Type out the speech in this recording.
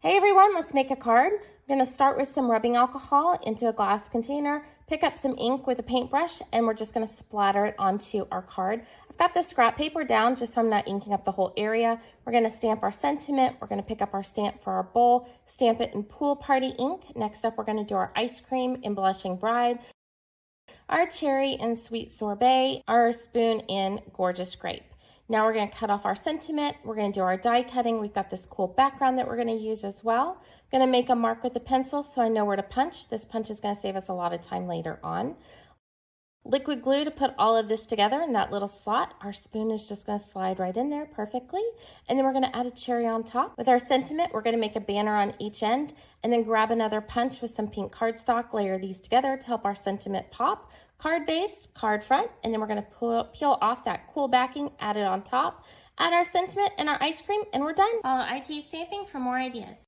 Hey everyone, let's make a card. I'm going to start with some rubbing alcohol into a glass container, pick up some ink with a paintbrush, and we're just going to splatter it onto our card. I've got the scrap paper down just so I'm not inking up the whole area. We're going to stamp our sentiment. We're going to pick up our stamp for our bowl, stamp it in Pool Party ink. Next up, we're going to do our ice cream in Blushing Bride, our cherry in Sweet Sorbet, our spoon in Gorgeous Grape. Now we're going to cut off our sentiment. We're going to do our die cutting. We've got this cool background that we're going to use as well. I'm going to make a mark with a pencil so I know where to punch. This punch is going to save us a lot of time later on. Liquid glue to put all of this together in that little slot. Our spoon is just going to slide right in there perfectly. And then we're going to add a cherry on top. With our sentiment, we're going to make a banner on each end and then grab another punch with some pink cardstock, layer these together to help our sentiment pop. Card base, card front, and then we're going to peel off that cool backing, add it on top, add our sentiment and our ice cream, and we're done. Follow ITeachStamping for more ideas.